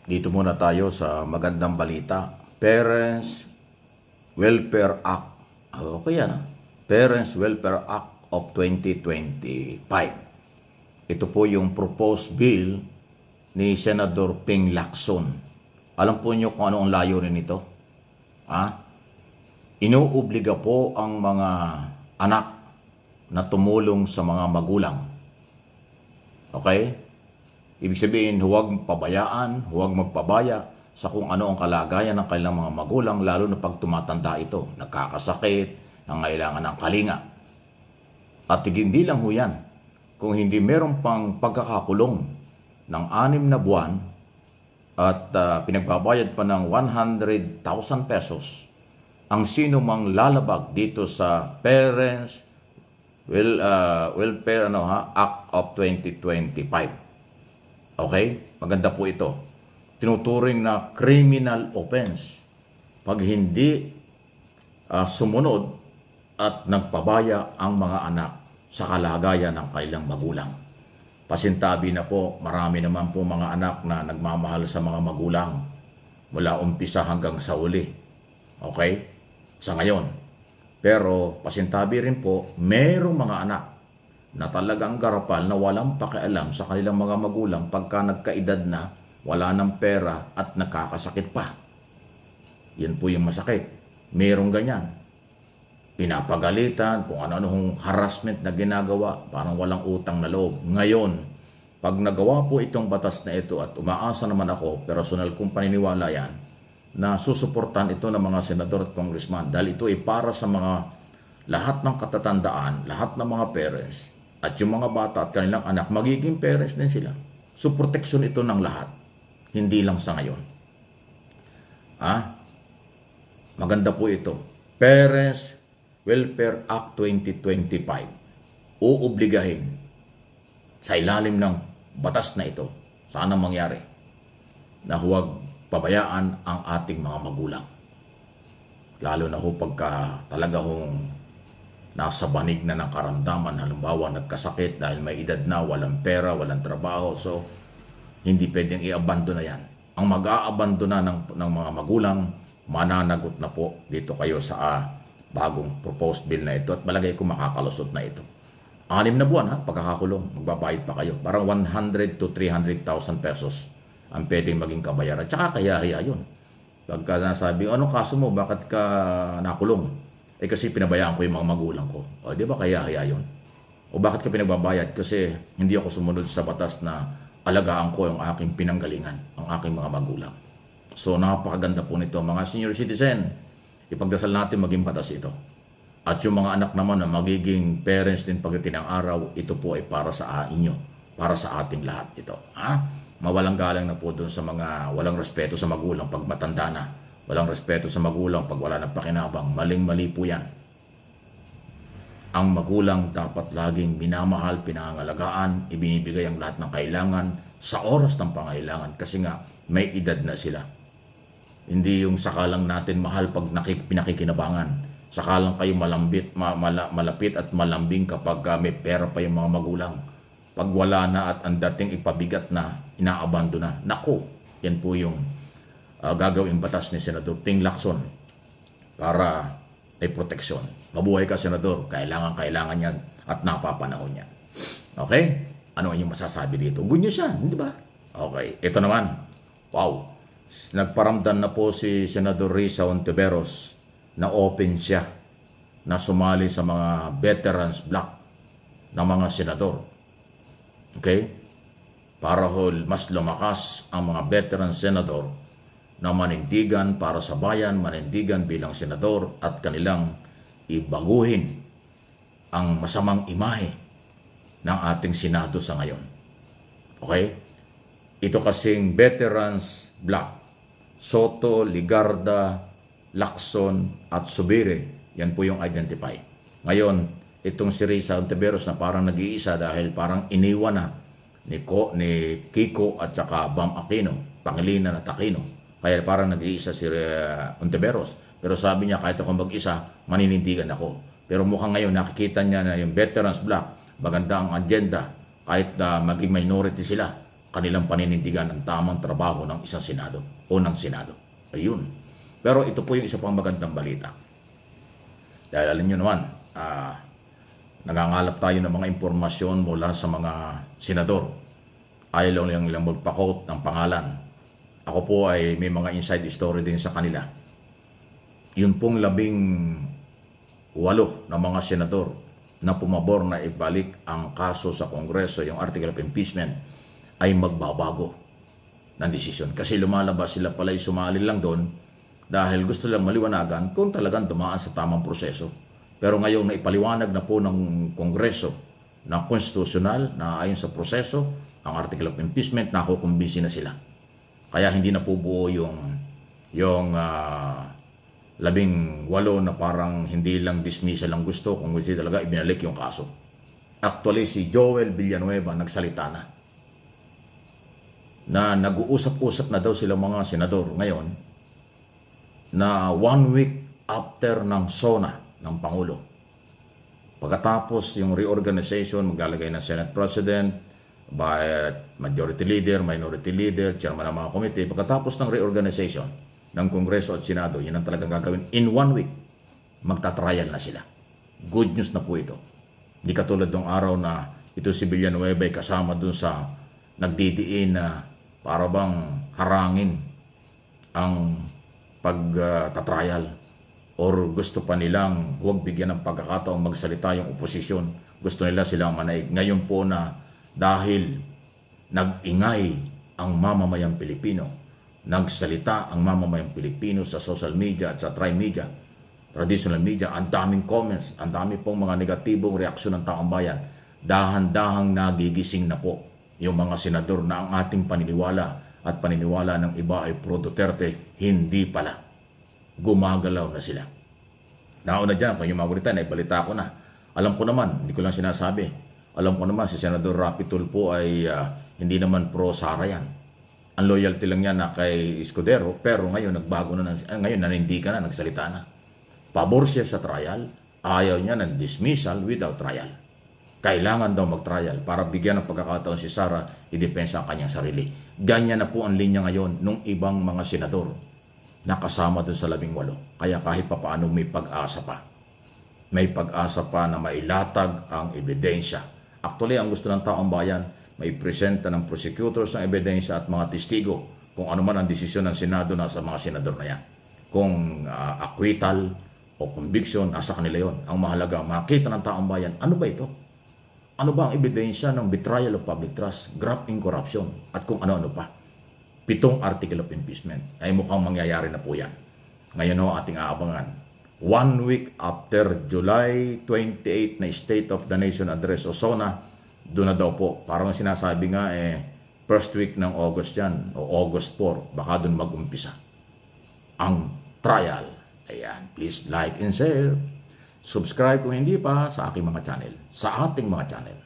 Dito muna tayo sa magandang balita. Parents Welfare Act. Okay yan. Parents Welfare Act of 2025. Ito po yung proposed bill ni Senador Ping Lacson. Alam po niyo kung ano ang layunin nito? Inuobliga po ang mga anak na tumulong sa mga magulang. Okay? Ibig sabihin, huwag pabayaan, huwag magpabaya sa kung ano ang kalagayan ng kailang mga magulang, lalo na pag tumatanda ito, nagkakasakit, nangailangan ng kalinga. At hindi lang ho yan, kung hindi meron pang pagkakakulong ng 6 na buwan at pinagbabayad pa ng 100,000 pesos, ang sino mang lalabag dito sa Parents Welfare Act of 2025. Okay? Maganda po ito. Tinuturing na criminal offense pag hindi sumunod at nagpabaya ang mga anak sa kalagayan ng kanilang magulang. Pasintabi na po, marami naman po mga anak na nagmamahal sa mga magulang mula umpisa hanggang sa uli. Okay? Sa ngayon. Pero pasintabi rin po, mayroong mga anak na talagang garapal na walang pakialam sa kanilang mga magulang pagka nagkaedad na, wala ng pera at nakakasakit pa. Yan po yung masakit. Mayroong ganyan. Pinapagalitan, kung ano-anong harassment na ginagawa, parang walang utang na loob. Ngayon, pag nagawa po itong batas na ito at umaasa naman ako, personal kong paniniwala yan, na susuportan ito ng mga senador at congressman dahil ito ay para sa mga lahat ng katatandaan, lahat ng mga parents, at yung mga bata at kanilang anak, magiging parents din sila. So, proteksyon ito ng lahat. Hindi lang sa ngayon. Maganda po ito. Parents Welfare Act 2025. Uobligahin sa ilalim ng batas na ito. Sana mangyari na huwag pabayaan ang ating mga magulang. Lalo na ho pagka talaga hong nasa banig na ng karamdaman, halimbawa nagkasakit dahil may edad na, walang pera, walang trabaho, so hindi pwedeng i-abandona yan. Ang mag-aabandona ng mga magulang, mananagot na po dito kayo sa bagong proposed bill na ito at malagay ko makakalusot na ito. 6 na buwan pagkakakulong, magbabayad pa kayo. Parang 100 to 300,000 pesos ang pwedeng maging kabayaran. Tsaka kaya yun. Pagka nasabi, anong kaso mo, bakit ka nakulong? Kasi pinabayaan ko yung mga magulang ko. O, di ba kaya yun? O bakit ka pinagbabayad? Kasi hindi ako sumunod sa batas na alagaan ko yung aking pinanggalingan, ang aking mga magulang. So, napakaganda po nito. Mga senior citizen, ipagdasal natin maging batas ito. At yung mga anak naman na magiging parents din pagdating ng araw, ito po ay para sa inyo, para sa ating lahat ito. Mawalang galang na po doon sa mga walang respeto sa magulang pag matanda na. Walang respeto sa magulang pag wala ng pakinabang. Maling-mali po yan. Ang magulang dapat laging minamahal, pinangangalagaan, ibinibigay ang lahat ng kailangan sa oras ng pangailangan kasi nga may edad na sila. Hindi yung sakalang natin mahal pag pinakikinabangan. Sakalang kayo malapit at malambing kapag may pera pa yung mga magulang. Pag wala na at ang dating ipabigat na, inaabando na. Naku, yan po yung gagawing batas ni Senador Ping Lacson para ay proteksyon. Mabuhay ka, Senador. Kailangan yan at napapanahon niya. Okay? Ano yung masasabi dito? Good news yan, di ba? Okay. Ito naman. Wow. Nagparamdam na po si Senador Risa Hontiveros na open siya na sumali sa mga veterans block ng mga senador. Okay? Para mas lumakas ang mga veteran senador na manindigan para sa bayan, manindigan bilang senador at kanilang ibaguhin ang masamang imahe ng ating Senado sa ngayon. Okay? Ito kasing Veterans Block, Soto, Ligarda, Lacson at Subire, yan po yung identify. Ngayon, itong si Risa Hontiveros na parang nag-iisa dahil parang iniwan na ni Kiko at saka Bam Aquino, Pangilinan at Aquino. Kaya parang nag-iisa si Hontiveros. Pero sabi niya, kahit ako mag-isa, maninindigan ako. Pero mukhang ngayon, nakikita niya na yung Veterans Block, maganda ang agenda, kahit maging minority sila, kanilang paninindigan ang tamang trabaho ng isang Senado o ng Senado. Ayun. Pero ito po yung isa pang magandang balita. Dahil alam nyo naman, nangangalap tayo ng mga impormasyon mula sa mga senador. Ayaw lang nilang magpa-quote ng pangalan. Ako po ay may mga inside story din sa kanila. Yun pong 18 na mga senador na pumabor na ibalik ang kaso sa Kongreso, yung article of impeachment, ay magbabago ng desisyon. Kasi lumalabas sila pala ay sumali lang doon dahil gusto lang maliwanagan kung talagang dumaan sa tamang proseso. Pero ngayon na ipaliwanag na po ng Kongreso na konstitusyonal na ayon sa proseso, ang article of impeachment, nakukumbinsi na sila. Kaya hindi na po buo yung 18 na parang hindi lang dismissal ang gusto, kung gusto talaga ibinalik yung kaso. Actually, si Joel Villanueva nagsalita na nag-uusap-usap na daw silang mga senador ngayon na 1 week after ng SONA ng Pangulo. Pagkatapos yung reorganization, maglalagay ng Senate President, by Majority Leader, Minority Leader, Chairman ng mga committee. Pagkatapos ng reorganization ng Kongreso at Senado, yun ang talagang gagawin. In 1 week, magta-trial na sila. Good news na po ito. Hindi katulad ng araw na ito si Villanueva ay kasama dun sa nagdidiin na para bang harangin ang pagtatrial or gusto pa nilang huwag bigyan ng pagkakataong magsalita yung oposisyon. Gusto nila silang manaig. Ngayon po na dahil nag-ingay ang mamamayang Pilipino, nagsalita ang mamamayang Pilipino sa social media at sa tri-media, traditional media, ang daming comments, ang dami pong mga negatibong reaksyon ng taong bayan. Dahan-dahang nagigising na po yung mga senador na ang ating paniniwala at paniniwala ng iba ay pro Duterte, hindi pala. Gumagalaw na sila. Nauna dyan, kung yung mga guritan, ay balita ko na. Alam ko naman, hindi ko lang sinasabi. Alam ko naman, si Senador Rapi Tulfo ay hindi naman pro-Sara yan. Ang loyalty lang niya na kay Escudero, pero ngayon nagbago na, ngayon nanindigan na, nagsalita na. Pabor siya sa trial, ayaw niya ng dismissal without trial. Kailangan daw mag-trial para bigyan ng pagkakataon si Sara idepensa ang kanyang sarili. Ganyan na po ang linya ngayon ng ibang mga senador na kasama doon sa 18. Kaya kahit pa paano may pag-asa pa. May pag-asa pa na mailatag ang ebidensya. Actually, ang gusto ng taong bayan, may presenta ng prosecutors ng ebidensya at mga testigo kung ano man ang desisyon ng Senado nasa mga senador na yan. Kung acquittal o conviction, nasa kanila yon. Ang mahalaga, makita ng taong bayan, ano ba ito? Ano ba ang ebidensya ng betrayal of public trust, graft in corruption, at kung ano-ano pa? 7 article of impeachment ay mukhang mangyayari na po yan. Ngayon o ating aabangan. 1 week after July 28 na State of the Nation Address o SONA, doon na daw po. Parang sinasabi nga first week ng August yan o August 4, baka doon mag-umpisa ang trial. Ayan, please like and share. Subscribe kung hindi pa sa aking mga channel, sa ating mga channel.